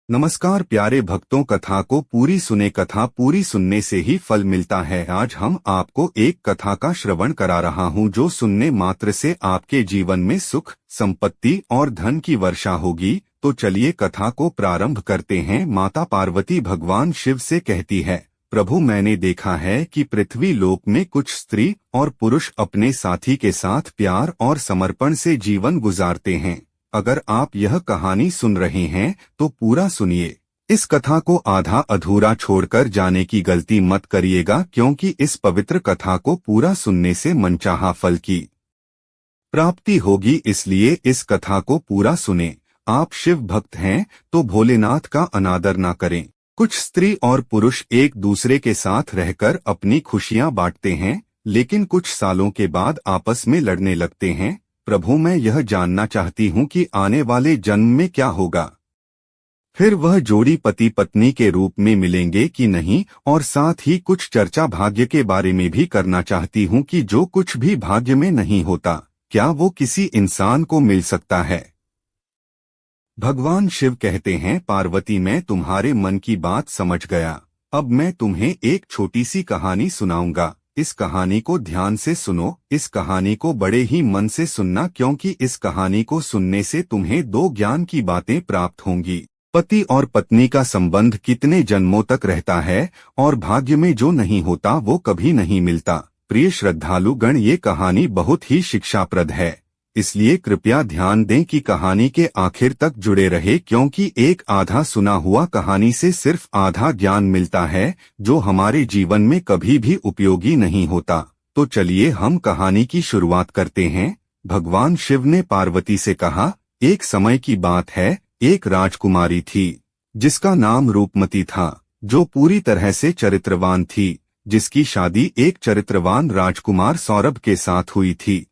नमस्कार प्यारे भक्तों, कथा को पूरी सुने। कथा पूरी सुनने से ही फल मिलता है। आज हम आपको एक कथा का श्रवण करा रहा हूँ जो सुनने मात्र से आपके जीवन में सुख, संपत्ति और धन की वर्षा होगी। तो चलिए कथा को प्रारंभ करते हैं। माता पार्वती भगवान शिव से कहती है, प्रभु मैंने देखा है कि पृथ्वी लोक में कुछ स्त्री और पुरुष अपने साथी के साथ प्यार और समर्पण से जीवन गुजारते हैं। अगर आप यह कहानी सुन रहे हैं तो पूरा सुनिए। इस कथा को आधा अधूरा छोड़कर जाने की गलती मत करिएगा, क्योंकि इस पवित्र कथा को पूरा सुनने से मनचाहा फल की प्राप्ति होगी। इसलिए इस कथा को पूरा सुने। आप शिव भक्त हैं तो भोलेनाथ का अनादर ना करें। कुछ स्त्री और पुरुष एक दूसरे के साथ रहकर अपनी खुशियां बांटते हैं, लेकिन कुछ सालों के बाद आपस में लड़ने लगते हैं। प्रभु मैं यह जानना चाहती हूँ कि आने वाले जन्म में क्या होगा। फिर वह जोड़ी पति पत्नी के रूप में मिलेंगे कि नहीं, और साथ ही कुछ चर्चा भाग्य के बारे में भी करना चाहती हूँ कि जो कुछ भी भाग्य में नहीं होता, क्या वो किसी इंसान को मिल सकता है। भगवान शिव कहते हैं, पार्वती मैं तुम्हारे मन की बात समझ गया। अब मैं तुम्हें एक छोटी सी कहानी सुनाऊंगा। इस कहानी को ध्यान से सुनो। इस कहानी को बड़े ही मन से सुनना, क्योंकि इस कहानी को सुनने से तुम्हें दो ज्ञान की बातें प्राप्त होंगी। पति और पत्नी का संबंध कितने जन्मों तक रहता है और भाग्य में जो नहीं होता वो कभी नहीं मिलता। प्रिय श्रद्धालु गण, ये कहानी बहुत ही शिक्षाप्रद है, इसलिए कृपया ध्यान दें कि कहानी के आखिर तक जुड़े रहे, क्योंकि एक आधा सुना हुआ कहानी से सिर्फ आधा ज्ञान मिलता है जो हमारे जीवन में कभी भी उपयोगी नहीं होता। तो चलिए हम कहानी की शुरुआत करते हैं। भगवान शिव ने पार्वती से कहा, एक समय की बात है, एक राजकुमारी थी जिसका नाम रूपमती था, जो पूरी तरह से चरित्रवान थी, जिसकी शादी एक चरित्रवान राजकुमार सौरभ के साथ हुई थी।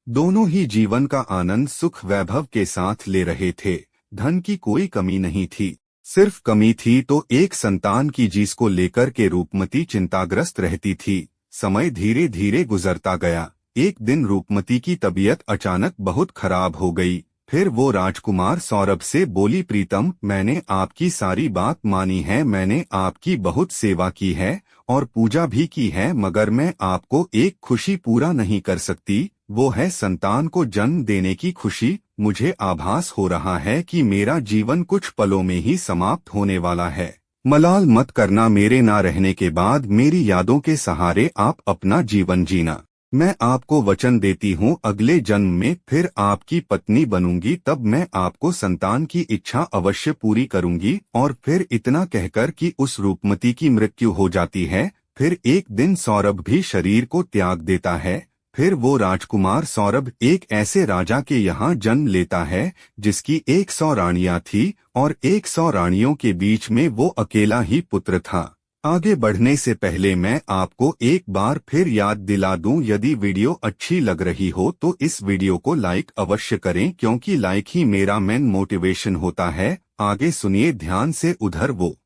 दोनों ही जीवन का आनंद सुख वैभव के साथ ले रहे थे। धन की कोई कमी नहीं थी, सिर्फ कमी थी तो एक संतान की, जिसको लेकर के रूपमती चिंताग्रस्त रहती थी। समय धीरे धीरे गुजरता गया। एक दिन रूपमती की तबीयत अचानक बहुत खराब हो गई। फिर वो राजकुमार सौरभ से बोली, प्रीतम मैंने आपकी सारी बात मानी है, मैंने आपकी बहुत सेवा की है और पूजा भी की है, मगर मैं आपको एक खुशी पूरा नहीं कर सकती। वो है संतान को जन्म देने की खुशी। मुझे आभास हो रहा है कि मेरा जीवन कुछ पलों में ही समाप्त होने वाला है। मलाल मत करना, मेरे ना रहने के बाद मेरी यादों के सहारे आप अपना जीवन जीना। मैं आपको वचन देती हूँ, अगले जन्म में फिर आपकी पत्नी बनूंगी, तब मैं आपको संतान की इच्छा अवश्य पूरी करूंगी। और फिर इतना कहकर कि उस रूपमती की मृत्यु हो जाती है। फिर एक दिन सौरभ भी शरीर को त्याग देता है। फिर वो राजकुमार सौरभ एक ऐसे राजा के यहाँ जन्म लेता है जिसकी 100 रानियां थी, और 100 रानियों के बीच में वो अकेला ही पुत्र था। आगे बढ़ने से पहले मैं आपको एक बार फिर याद दिला दूं, यदि वीडियो अच्छी लग रही हो तो इस वीडियो को लाइक अवश्य करें, क्योंकि लाइक ही मेरा मेन मोटिवेशन होता है। आगे सुनिए ध्यान से। उधर वो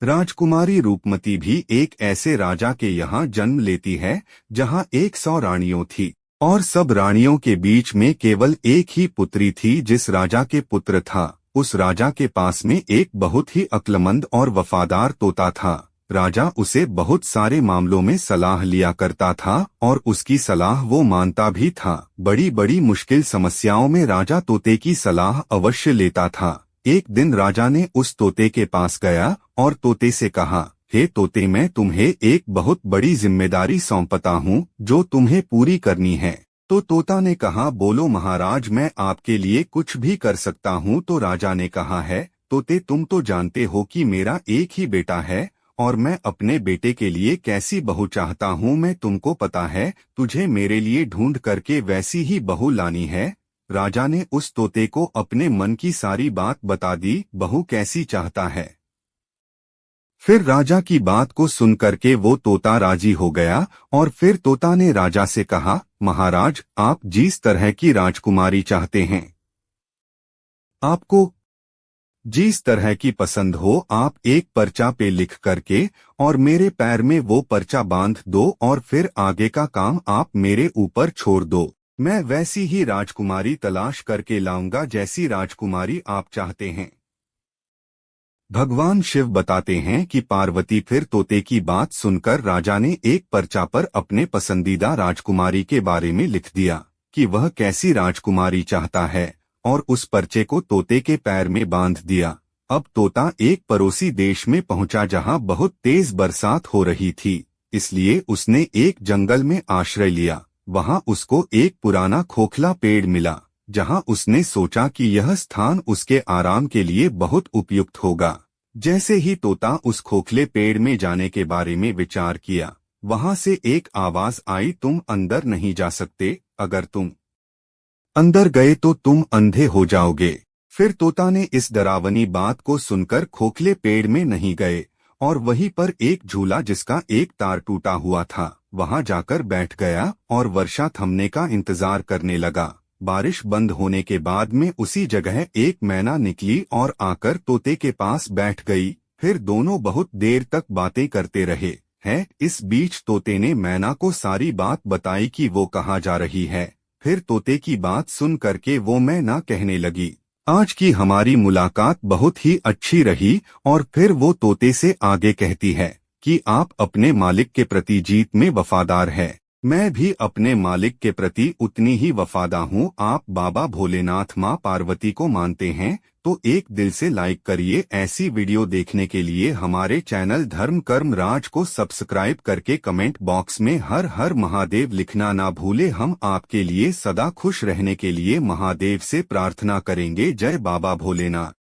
राजकुमारी रूपमती भी एक ऐसे राजा के यहाँ जन्म लेती है जहाँ 100 रानियों थी, और सब रानियों के बीच में केवल एक ही पुत्री थी जिस राजा के पुत्र था। उस राजा के पास में एक बहुत ही अक्लमंद और वफादार तोता था। राजा उसे बहुत सारे मामलों में सलाह लिया करता था और उसकी सलाह वो मानता भी था। बड़ी बड़ी मुश्किल समस्याओं में राजा तोते की सलाह अवश्य लेता था। एक दिन राजा ने उस तोते के पास गया और तोते से कहा, हे तोते, मैं तुम्हें एक बहुत बड़ी जिम्मेदारी सौंपता हूँ जो तुम्हें पूरी करनी है। तो तोता ने कहा, बोलो महाराज, मैं आपके लिए कुछ भी कर सकता हूँ। तो राजा ने कहा है, तोते तुम तो जानते हो कि मेरा एक ही बेटा है और मैं अपने बेटे के लिए कैसी बहू चाहता हूँ। मैं तुमको पता है, तुझे मेरे लिए ढूंढ करके वैसी ही बहू लानी है। राजा ने उस तोते को अपने मन की सारी बात बता दी, बहू कैसी चाहता है। फिर राजा की बात को सुन करके वो तोता राजी हो गया, और फिर तोता ने राजा से कहा, महाराज, आप जिस तरह की राजकुमारी चाहते हैं, आपको जिस तरह की पसंद हो, आप एक पर्चा पे लिख करके और मेरे पैर में वो पर्चा बांध दो, और फिर आगे का काम आप मेरे ऊपर छोड़ दो। मैं वैसी ही राजकुमारी तलाश करके लाऊंगा जैसी राजकुमारी आप चाहते हैं। भगवान शिव बताते हैं कि पार्वती फिर तोते की बात सुनकर राजा ने एक पर्चा पर अपने पसंदीदा राजकुमारी के बारे में लिख दिया कि वह कैसी राजकुमारी चाहता है, और उस पर्चे को तोते के पैर में बांध दिया। अब तोता एक पड़ोसी देश में पहुंचा जहां बहुत तेज बरसात हो रही थी, इसलिए उसने एक जंगल में आश्रय लिया। वहां उसको एक पुराना खोखला पेड़ मिला, जहां उसने सोचा कि यह स्थान उसके आराम के लिए बहुत उपयुक्त होगा। जैसे ही तोता उस खोखले पेड़ में जाने के बारे में विचार किया, वहां से एक आवाज आई, तुम अंदर नहीं जा सकते, अगर तुम अंदर गए तो तुम अंधे हो जाओगे। फिर तोता ने इस डरावनी बात को सुनकर खोखले पेड़ में नहीं गए और वहीं पर एक झूला जिसका एक तार टूटा हुआ था वहां जाकर बैठ गया और वर्षा थमने का इंतजार करने लगा। बारिश बंद होने के बाद में उसी जगह एक मैना निकली और आकर तोते के पास बैठ गई। फिर दोनों बहुत देर तक बातें करते रहे हैं। इस बीच तोते ने मैना को सारी बात बताई कि वो कहाँ जा रही है। फिर तोते की बात सुन करके वो मैना कहने लगी, आज की हमारी मुलाकात बहुत ही अच्छी रही। और फिर वो तोते से आगे कहती है कि आप अपने मालिक के प्रति जीत में वफादार है, मैं भी अपने मालिक के प्रति उतनी ही वफादार हूँ। आप बाबा भोलेनाथ माँ पार्वती को मानते हैं तो एक दिल से लाइक करिए। ऐसी वीडियो देखने के लिए हमारे चैनल धर्म कर्म राज को सब्सक्राइब करके कमेंट बॉक्स में हर हर महादेव लिखना ना भूले। हम आपके लिए सदा खुश रहने के लिए महादेव से प्रार्थना करेंगे। जय बाबा भोलेनाथ।